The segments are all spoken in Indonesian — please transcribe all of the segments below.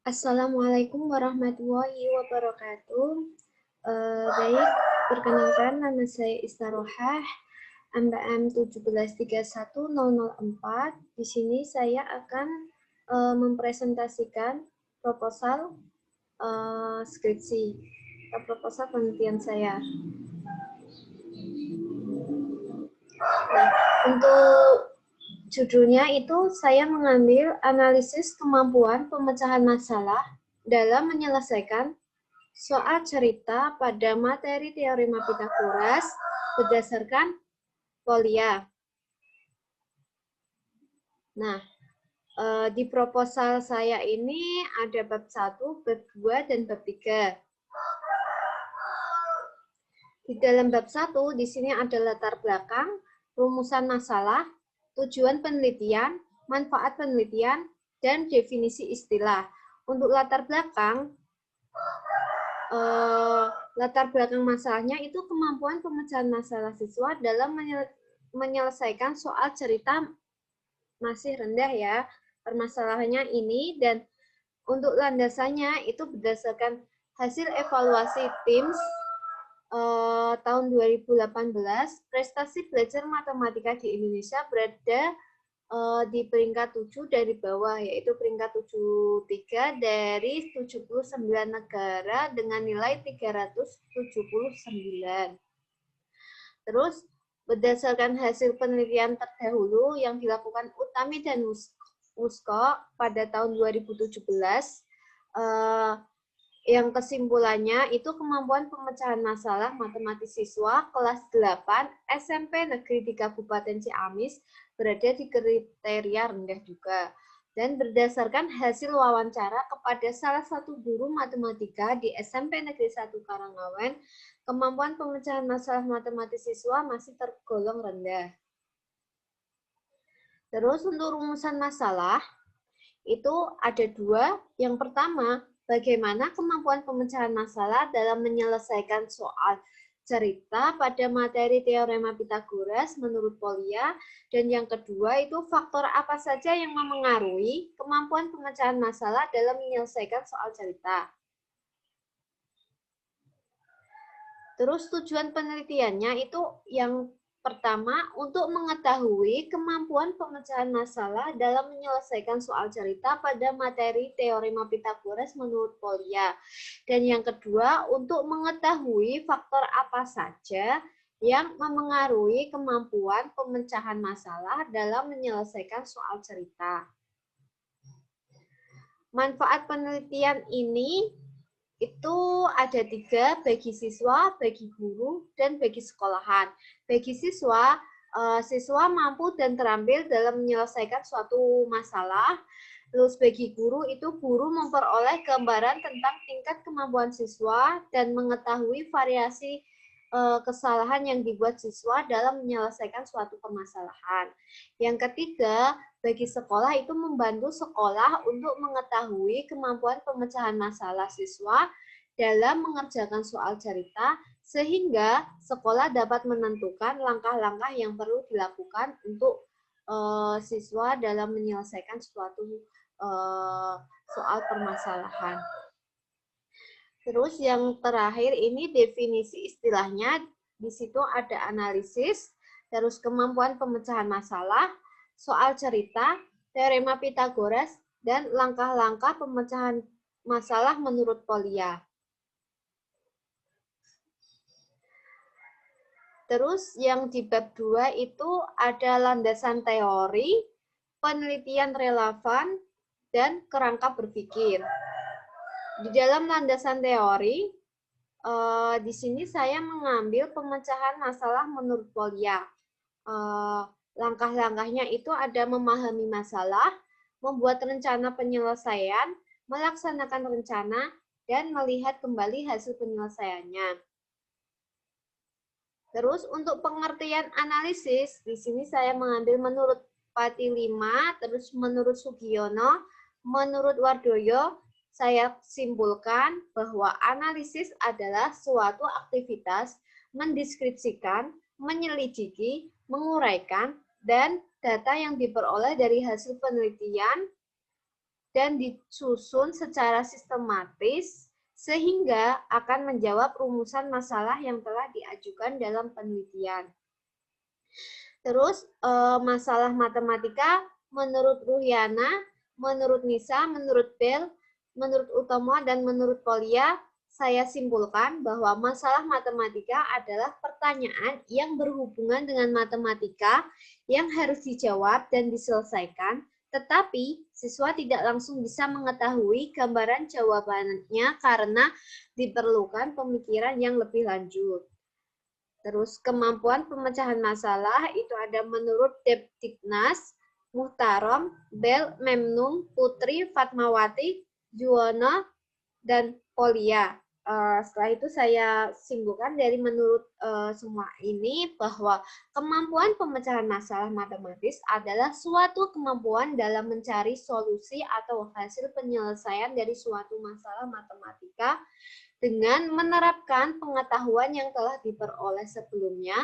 Assalamualaikum warahmatullahi wabarakatuh. Baik, perkenalkan nama saya Istarohah, MBM 1731004. Di sini saya akan mempresentasikan proposal skripsi atau proposal penelitian saya. Nah, untuk judulnya itu saya mengambil analisis kemampuan pemecahan masalah dalam menyelesaikan soal cerita pada materi teorema Pitagoras berdasarkan Polya. Nah, di proposal saya ini ada bab 1, bab 2, dan bab 3. Di dalam bab 1, di sini ada latar belakang, rumusan masalah, tujuan penelitian, manfaat penelitian, dan definisi istilah. Untuk latar belakang masalahnya itu kemampuan pemecahan masalah siswa dalam menyelesaikan soal cerita masih rendah ya permasalahannya ini, dan untuk landasannya itu berdasarkan hasil evaluasi TIMSS tahun 2018, prestasi belajar matematika di Indonesia berada di peringkat 7 dari bawah, yaitu peringkat 73 dari 79 negara dengan nilai 379. Terus, berdasarkan hasil penelitian terdahulu yang dilakukan Utami dan Wusko pada tahun 2017, yang kesimpulannya itu kemampuan pemecahan masalah matematis siswa kelas 8 SMP Negeri di Kabupaten Ciamis berada di kriteria rendah juga. Dan berdasarkan hasil wawancara kepada salah satu guru matematika di SMP Negeri 1 Karangawen, kemampuan pemecahan masalah matematis siswa masih tergolong rendah. Terus untuk rumusan masalah, itu ada dua. Yang pertama, bagaimana kemampuan pemecahan masalah dalam menyelesaikan soal cerita pada materi teorema Pitagoras menurut Polya, dan yang kedua itu faktor apa saja yang memengaruhi kemampuan pemecahan masalah dalam menyelesaikan soal cerita. Terus tujuan penelitiannya itu yang pertama, untuk mengetahui kemampuan pemecahan masalah dalam menyelesaikan soal cerita pada materi teorema Pitagoras menurut Polya. Dan yang kedua, untuk mengetahui faktor apa saja yang memengaruhi kemampuan pemecahan masalah dalam menyelesaikan soal cerita. Manfaat penelitian ini itu ada 3, bagi siswa, bagi guru, dan bagi sekolahan. Bagi siswa, siswa mampu dan terampil dalam menyelesaikan suatu masalah. Terus bagi guru, itu guru memperoleh gambaran tentang tingkat kemampuan siswa dan mengetahui variasi kesalahan yang dibuat siswa dalam menyelesaikan suatu permasalahan. Yang ketiga, bagi sekolah itu membantu sekolah untuk mengetahui kemampuan pemecahan masalah siswa dalam mengerjakan soal cerita, sehingga sekolah dapat menentukan langkah-langkah yang perlu dilakukan untuk siswa dalam menyelesaikan suatu soal permasalahan. Terus yang terakhir ini definisi istilahnya, di situ ada analisis, terus kemampuan pemecahan masalah, soal cerita, teorema Pitagoras, dan langkah-langkah pemecahan masalah menurut Polya. Terus yang di bab 2 itu ada landasan teori, penelitian relevan, dan kerangka berpikir. Di dalam landasan teori, di sini saya mengambil pemecahan masalah menurut Polya. Langkah-langkahnya itu ada memahami masalah, membuat rencana penyelesaian, melaksanakan rencana, dan melihat kembali hasil penyelesaiannya. Terus untuk pengertian analisis, di sini saya mengambil menurut Pati 5, terus menurut Sugiono, menurut Wardoyo, saya simpulkan bahwa analisis adalah suatu aktivitas mendeskripsikan, menyelidiki, menguraikan, dan data yang diperoleh dari hasil penelitian dan disusun secara sistematis sehingga akan menjawab rumusan masalah yang telah diajukan dalam penelitian. Terus masalah matematika menurut Ruhyana, menurut Nisa, menurut Bel, menurut Utomo, dan menurut Polia, saya simpulkan bahwa masalah matematika adalah pertanyaan yang berhubungan dengan matematika yang harus dijawab dan diselesaikan, tetapi siswa tidak langsung bisa mengetahui gambaran jawabannya karena diperlukan pemikiran yang lebih lanjut. Terus kemampuan pemecahan masalah itu ada menurut Deptiknas, Muhtarom, Bel, Memnun, Putri, Fatmawati, Juwono, dan Polia. Setelah itu saya simpulkan dari menurut semua ini bahwa kemampuan pemecahan masalah matematis adalah suatu kemampuan dalam mencari solusi atau hasil penyelesaian dari suatu masalah matematika dengan menerapkan pengetahuan yang telah diperoleh sebelumnya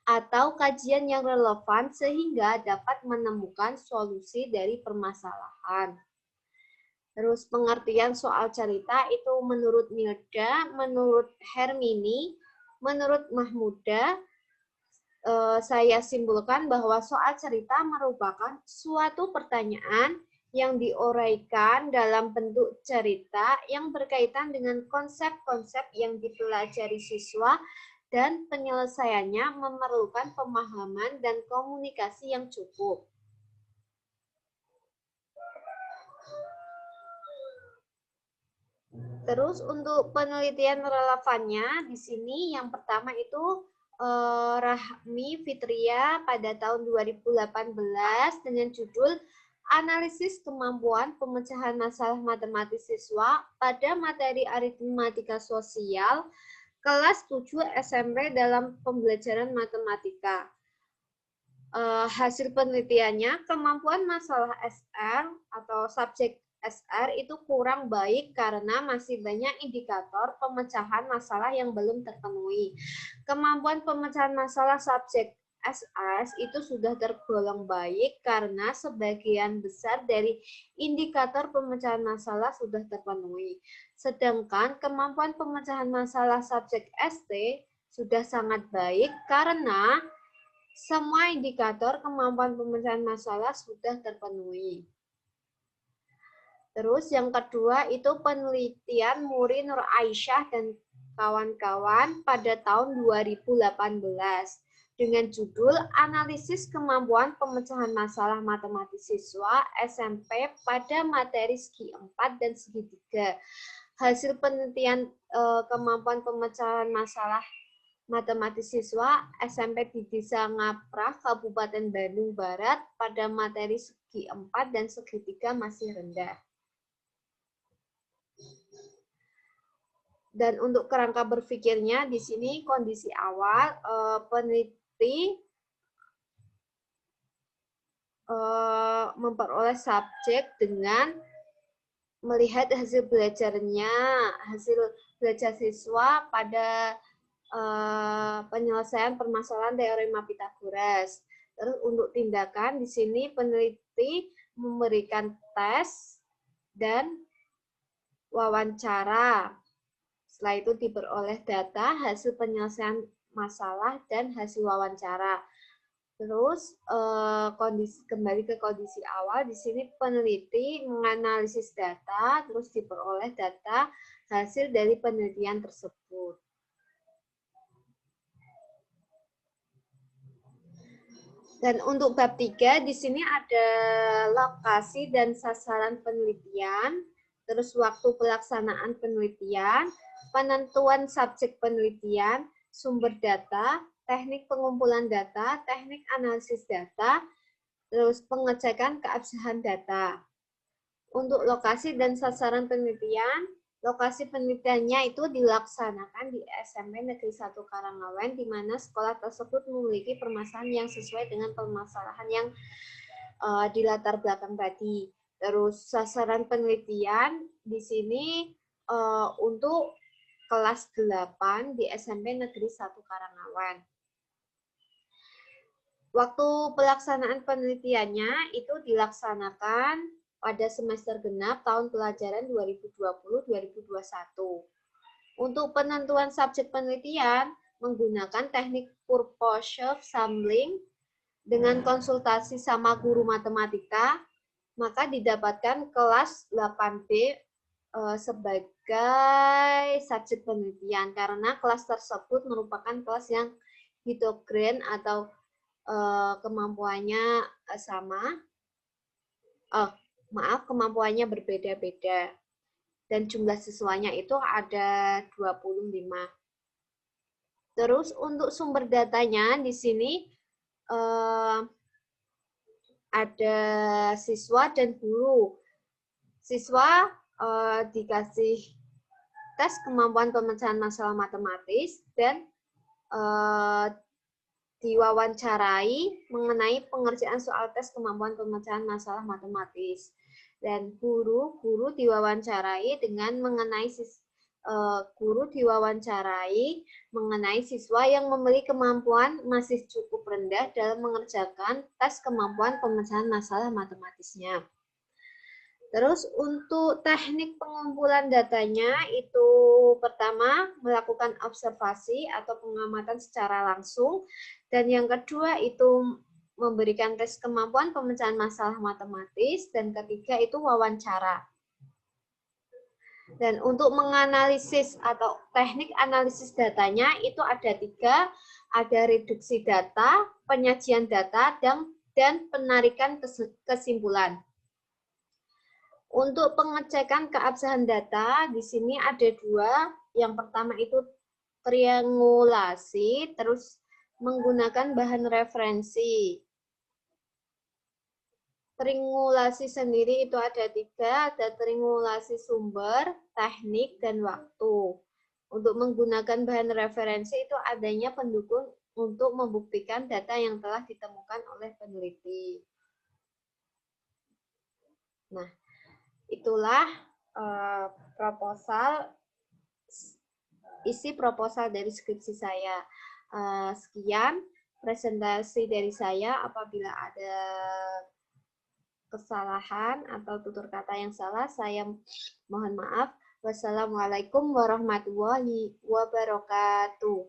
atau kajian yang relevan sehingga dapat menemukan solusi dari permasalahan. Terus pengertian soal cerita itu menurut Milda, menurut Hermini, menurut Mahmuda, saya simpulkan bahwa soal cerita merupakan suatu pertanyaan yang diuraikan dalam bentuk cerita yang berkaitan dengan konsep-konsep yang dipelajari siswa dan penyelesaiannya memerlukan pemahaman dan komunikasi yang cukup. Terus untuk penelitian relevannya di sini yang pertama itu Rahmi Fitria pada tahun 2018 dengan judul Analisis Kemampuan Pemecahan Masalah Matematis Siswa pada Materi Aritmatika Sosial kelas 7 SMP dalam pembelajaran matematika. Hasil penelitiannya, kemampuan masalah SR atau subjek SR itu kurang baik karena masih banyak indikator pemecahan masalah yang belum terpenuhi. Kemampuan pemecahan masalah subjek SS itu sudah tergolong baik karena sebagian besar dari indikator pemecahan masalah sudah terpenuhi. Sedangkan kemampuan pemecahan masalah subjek ST sudah sangat baik karena semua indikator kemampuan pemecahan masalah sudah terpenuhi. Terus yang kedua itu penelitian Muri Nur Aisyah dan kawan-kawan pada tahun 2018 dengan judul Analisis Kemampuan Pemecahan Masalah Matematis Siswa SMP pada materi segi 4 dan segi 3. Hasil penelitian kemampuan pemecahan masalah matematis siswa SMP di Desa Ngaprah, Kabupaten Bandung Barat pada materi segi 4 dan segi 3 masih rendah. Dan untuk kerangka berpikirnya di sini kondisi awal peneliti memperoleh subjek dengan melihat hasil belajarnya, hasil belajar siswa pada penyelesaian permasalahan teorema Pitagoras. Terus untuk tindakan di sini peneliti memberikan tes dan wawancara. Setelah itu diperoleh data hasil penyelesaian masalah dan hasil wawancara. Terus kembali ke kondisi awal di sini peneliti menganalisis data, terus diperoleh data hasil dari penelitian tersebut. Dan untuk bab 3 di sini ada lokasi dan sasaran penelitian, terus waktu pelaksanaan penelitian, penentuan subjek penelitian, sumber data, teknik pengumpulan data, teknik analisis data, terus pengecekan keabsahan data. Untuk lokasi dan sasaran penelitian, lokasi penelitiannya itu dilaksanakan di SMP Negeri 1 Karangawen, di mana sekolah tersebut memiliki permasalahan yang sesuai dengan permasalahan yang di latar belakang tadi. Terus sasaran penelitian di sini untuk kelas 8 di SMP Negeri 1 Karangawen. Waktu pelaksanaan penelitiannya itu dilaksanakan pada semester genap tahun pelajaran 2020-2021. Untuk penentuan subjek penelitian menggunakan teknik purposive sampling dengan konsultasi sama guru matematika, maka didapatkan kelas 8B sebagai subjek penelitian karena kelas tersebut merupakan kelas yang heterogen atau kemampuannya sama, kemampuannya berbeda-beda dan jumlah siswanya itu ada 25. Terus untuk sumber datanya di sini ada siswa dan guru. Siswa dikasih tes kemampuan pemecahan masalah matematis dan diwawancarai mengenai pengerjaan soal tes kemampuan pemecahan masalah matematis. Dan guru diwawancarai dengan mengenai siswa yang memiliki kemampuan masih cukup rendah dalam mengerjakan tes kemampuan pemecahan masalah matematisnya. Terus untuk teknik pengumpulan datanya itu pertama melakukan observasi atau pengamatan secara langsung, dan yang kedua itu memberikan tes kemampuan pemecahan masalah matematis, dan ketiga itu wawancara. Dan untuk menganalisis atau teknik analisis datanya itu ada 3, ada reduksi data, penyajian data, dan penarikan kesimpulan. Untuk pengecekan keabsahan data, di sini ada 2. Yang pertama itu triangulasi, terus menggunakan bahan referensi. Triangulasi sendiri itu ada 3, ada triangulasi sumber, teknik, dan waktu. Untuk menggunakan bahan referensi itu adanya pendukung untuk membuktikan data yang telah ditemukan oleh peneliti. Nah, itulah isi proposal dari skripsi saya. Sekian presentasi dari saya. Apabila ada kesalahan atau tutur kata yang salah, saya mohon maaf. Wassalamualaikum warahmatullahi wabarakatuh.